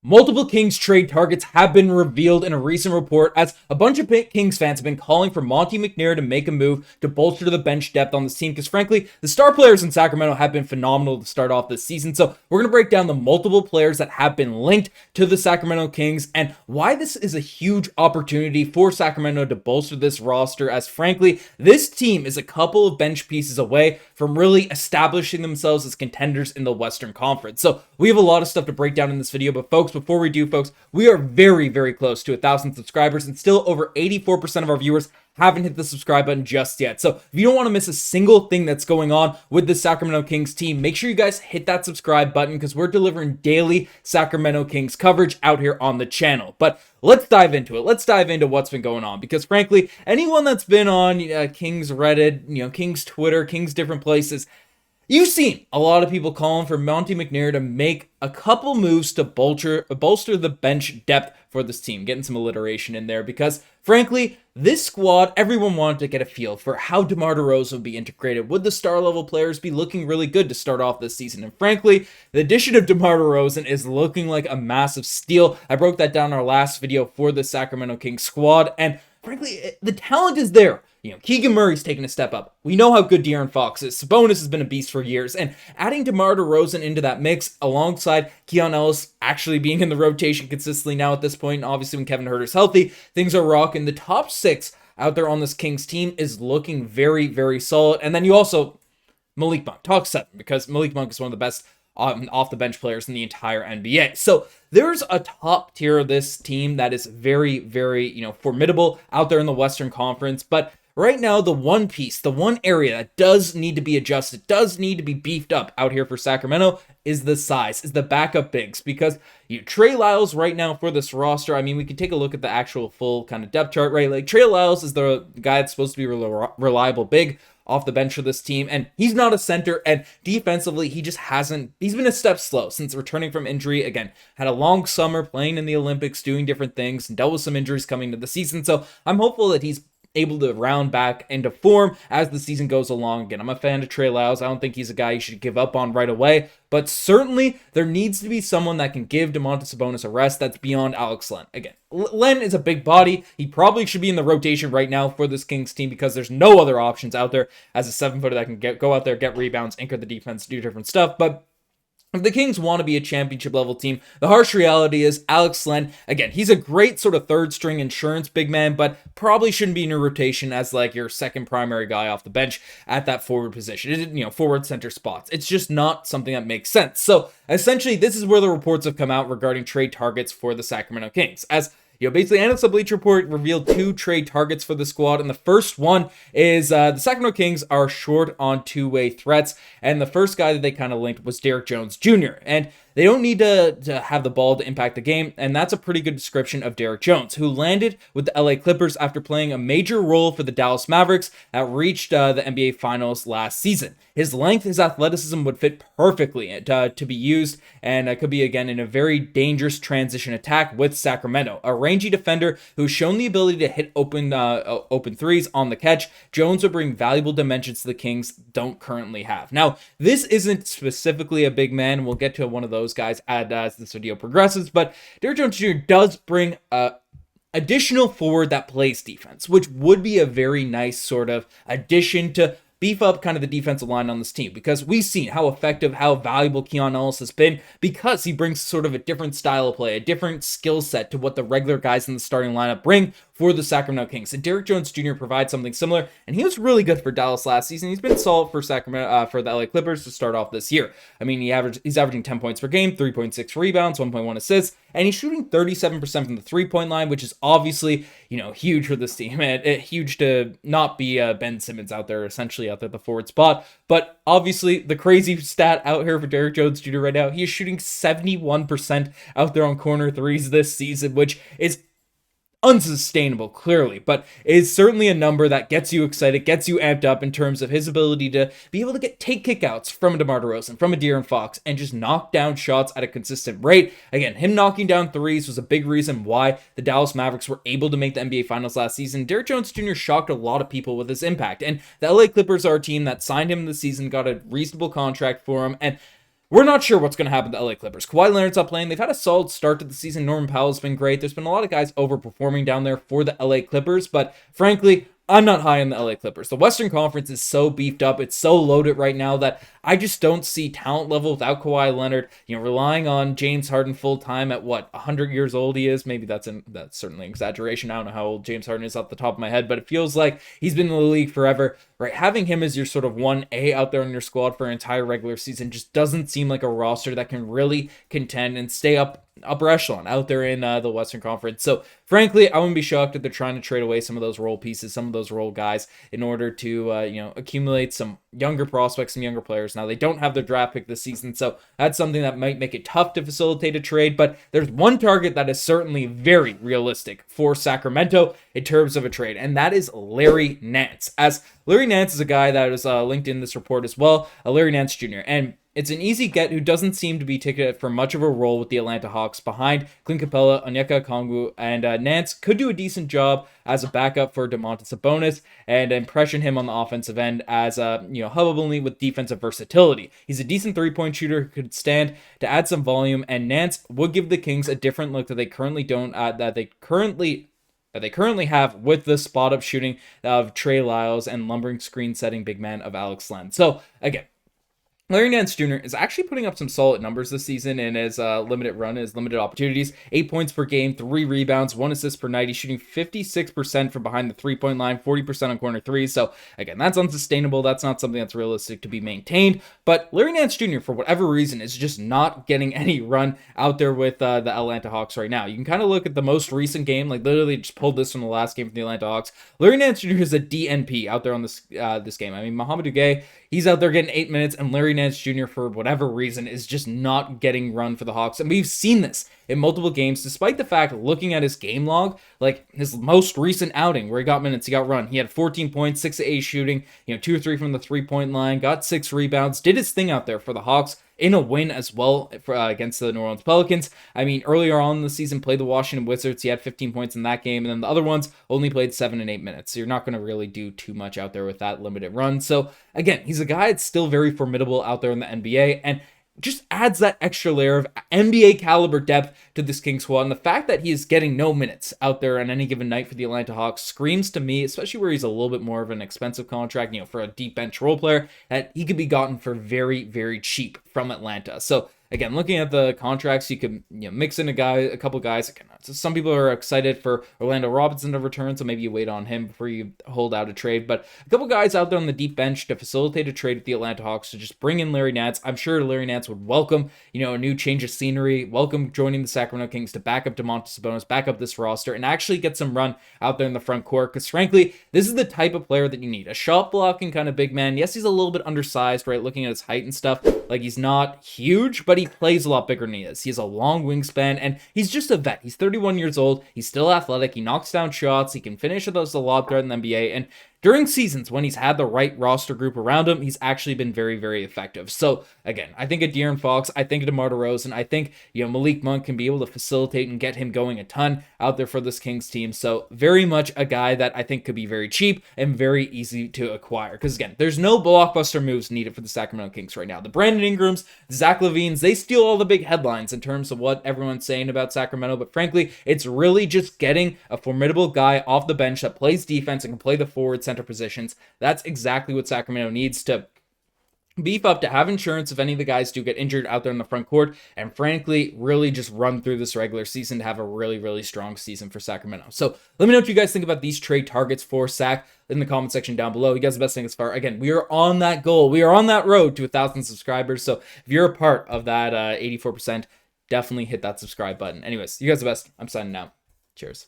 Multiple Kings trade targets have been revealed in a recent report as a bunch of Kings fans have been calling for Monte McNair to make a move to bolster the bench depth on this team because frankly, the star players in Sacramento have been phenomenal to start off this season. So we're going to break down the multiple players that have been linked to the Sacramento Kings and why this is a huge opportunity for Sacramento to bolster this roster as frankly, this team is a couple of bench pieces away from really establishing themselves as contenders in the Western Conference. So we have a lot of stuff to break down in this video, but folks, before we do, folks, we are very, very close to 1,000 subscribers and still over 84% of our viewers haven't hit the subscribe button just yet. So if you don't want to miss a single thing that's going on with the Sacramento Kings team, make sure you guys hit that subscribe button because we're delivering daily Sacramento Kings coverage out here on the channel. But let's dive into it. Let's dive into what's been going on because frankly, anyone that's been on Kings Reddit, Kings Twitter, Kings different places, you've seen a lot of people calling for Monte McNair to make a couple moves to bolster the bench depth for this team. Getting some alliteration in there because, frankly, this squad, everyone wanted to get a feel for how DeMar DeRozan would be integrated. Would the star-level players be looking really good to start off this season? And frankly, the addition of DeMar DeRozan is looking like a massive steal. I broke that down in our last video for the Sacramento Kings squad, and frankly, the talent is there. Keegan Murray's taken a step up. We know how good De'Aaron Fox is. Sabonis has been a beast for years. And adding DeMar DeRozan into that mix alongside Keon Ellis actually being in the rotation consistently now at this point, and obviously when Kevin Huerter's healthy, things are rocking. The top six out there on this Kings team is looking very, very solid. And then you also, Malik Monk, talk seven, because Malik Monk is one of the best off the bench players in the entire NBA. So there's a top tier of this team that is very, very, formidable out there in the Western Conference. But right now, the one piece, the one area that does need to be adjusted, does need to be beefed up out here for Sacramento is the size, is the backup bigs. Because Trey Lyles right now for this roster, I mean, we could take a look at the actual full kind of depth chart, right? Like Trey Lyles is the guy that's supposed to be reliable big off the bench for this team, and he's not a center, and defensively, he's been a step slow since returning from injury. Again, had a long summer playing in the Olympics, doing different things, and dealt with some injuries coming into the season, so I'm hopeful that he's able to round back into form as the season goes along. Again, I'm a fan of Trey Lyles. I don't think he's a guy you should give up on right away, but certainly there needs to be someone that can give Domantas Sabonis a rest that's beyond Alex Len. Again, Len is a big body. He probably should be in the rotation right now for this Kings team because there's no other options out there as a 7-footer that can go out there, get rebounds, anchor the defense, do different stuff. But if the Kings want to be a championship level team, the harsh reality is Alex Len, again, he's a great sort of third string insurance big man, but probably shouldn't be in your rotation as like your second primary guy off the bench at that forward position, forward center spots. It's just not something that makes sense. So essentially, this is where the reports have come out regarding trade targets for the Sacramento Kings. As basically, NFL Bleacher Report revealed 2 trade targets for the squad, and the first one is the Sacramento Kings are short on two-way threats, and the first guy that they kind of linked was Derrick Jones Jr., and they don't need to have the ball to impact the game, and that's a pretty good description of Derrick Jones, who landed with the LA Clippers after playing a major role for the Dallas Mavericks that reached the NBA Finals last season. His length, his athleticism would fit perfectly to be used, and could be, again, in a very dangerous transition attack with Sacramento. A rangy defender who's shown the ability to hit open threes on the catch, Jones would bring valuable dimensions to the Kings don't currently have. Now, this isn't specifically a big man. We'll get to one of those guys as this video progresses, but Derrick Jones Jr. does bring additional forward that plays defense, which would be a very nice sort of addition to beef up kind of the defensive line on this team, because we've seen how effective, how valuable Keon Ellis has been because he brings sort of a different style of play, a different skill set to what the regular guys in the starting lineup bring for the Sacramento Kings. And Derrick Jones Jr. provides something similar, and he was really good for Dallas last season. He's been solid for Sacramento, for the LA Clippers to start off this year. I mean, he's averaging 10 points per game, 3.6 rebounds, 1.1 assists, and he's shooting 37% from the three-point line, which is obviously, huge for this team. Huge to not be Ben Simmons out there, essentially out there at the forward spot. But obviously, the crazy stat out here for Derrick Jones Jr. right now, he is shooting 71% out there on corner threes this season, which is unsustainable, clearly, but is certainly a number that gets you excited, gets you amped up in terms of his ability to be able to take kickouts from a DeMar DeRozan, from a De'Aaron Fox, and just knock down shots at a consistent rate. Again, him knocking down threes was a big reason why the Dallas Mavericks were able to make the NBA Finals last season. Derrick Jones Jr. shocked a lot of people with his impact, and the LA Clippers are a team that signed him this season, got a reasonable contract for him, and we're not sure what's going to happen to the LA Clippers. Kawhi Leonard's not playing. They've had a solid start to the season. Norman Powell's been great. There's been a lot of guys overperforming down there for the LA Clippers, but frankly, I'm not high on the LA Clippers. The Western Conference is so beefed up. It's so loaded right now that I just don't see talent level without Kawhi Leonard, relying on James Harden full time at 100 years old he is. Maybe that's certainly an exaggeration. I don't know how old James Harden is off the top of my head, but it feels like he's been in the league forever, right? Having him as your sort of 1A out there in your squad for an entire regular season just doesn't seem like a roster that can really contend and stay upper echelon out there in the Western Conference. So frankly, I wouldn't be shocked if they're trying to trade away some of those role pieces, some of those role guys in order to, accumulate some younger prospects, some younger players. Now, they don't have their draft pick this season, so that's something that might make it tough to facilitate a trade, but there's one target that is certainly very realistic for Sacramento in terms of a trade, and that is Larry Nance. As Larry Nance is a guy that is linked in this report as well, Larry Nance Jr., and it's an easy get who doesn't seem to be ticketed for much of a role with the Atlanta Hawks behind Clint Capella, Onyeka Okongwu, and Nance could do a decent job as a backup for Domantas Sabonis and impression him on the offensive end as hubbubly with defensive versatility. He's a decent three-point shooter who could stand to add some volume, and Nance would give the Kings a different look that they currently don't, that they currently have with the spot-up shooting of Trey Lyles and lumbering screen-setting big man of Alex Len. So again, Larry Nance Jr. is actually putting up some solid numbers this season in his limited run, his limited opportunities. 8 points per game, 3 rebounds, 1 assist per night. He's shooting 56% from behind the three-point line, 40% on corner threes. So again, that's unsustainable. That's not something that's realistic to be maintained. But Larry Nance Jr., for whatever reason, is just not getting any run out there with the Atlanta Hawks right now. You can kind of look at the most recent game, like literally just pulled this from the last game from the Atlanta Hawks. Larry Nance Jr. is a DNP out there on this game. I mean, Mohamed Ugay, he's out there getting 8 minutes, and Larry Nance Jr., for whatever reason, is just not getting run for the Hawks. And we've seen this in multiple games, despite the fact, looking at his game log, like his most recent outing where he got minutes, he got run. He had 14 points, 6 of 8 shooting, 2 or 3 from the three-point line, got 6 rebounds, did his thing out there for the Hawks in a win as well against the New Orleans Pelicans. I mean, earlier on in the season, played the Washington Wizards. He had 15 points in that game, and then the other ones only played 7 and 8 minutes. So you're not going to really do too much out there with that limited run. So again, he's a guy that's still very formidable out there in the NBA, and just adds that extra layer of NBA caliber depth to this Kings squad. And the fact that he is getting no minutes out there on any given night for the Atlanta Hawks screams to me, especially where he's a little bit more of an expensive contract, for a deep bench role player, that he could be gotten for very, very cheap from Atlanta. So again, looking at the contracts, you could mix in a couple guys. Again, so some people are excited for Orlando Robinson to return, so maybe you wait on him before you hold out a trade. But a couple guys out there on the deep bench to facilitate a trade with the Atlanta Hawks to just bring in Larry Nance. I'm sure Larry Nance would welcome, a new change of scenery, welcome joining the Sacramento Kings to back up Domantas Sabonis, back up this roster, and actually get some run out there in the front court. Because frankly, this is the type of player that you need. A shot blocking kind of big man. Yes, he's a little bit undersized, right? Looking at his height and stuff, like he's not huge, but he plays a lot bigger than he is. He has a long wingspan, and he's just a vet. He's 31 years old. He's still athletic. He knocks down shots. He can finish with us a lob threat in the NBA. And during seasons when he's had the right roster group around him, he's actually been very, very effective. So again, I think of De'Aaron Fox, I think of DeMar DeRozan, I think Malik Monk can be able to facilitate and get him going a ton out there for this Kings team. So very much a guy that I think could be very cheap and very easy to acquire. Because again, there's no blockbuster moves needed for the Sacramento Kings right now. The Brandon Ingrams, Zach LaVines, they steal all the big headlines in terms of what everyone's saying about Sacramento. But frankly, it's really just getting a formidable guy off the bench that plays defense and can play the forward center positions. That's exactly what Sacramento needs to beef up, to have insurance if any of the guys do get injured out there in the front court, and frankly, really just run through this regular season to have a really, really strong season for Sacramento. So let me know what you guys think about these trade targets for Sac in the comment section down below. You guys are the best thing as far. Again, we are on that goal. We are on that road to 1,000 subscribers. So if you're a part of that 84%, definitely hit that subscribe button. Anyways, you guys are the best. I'm signing out. Cheers.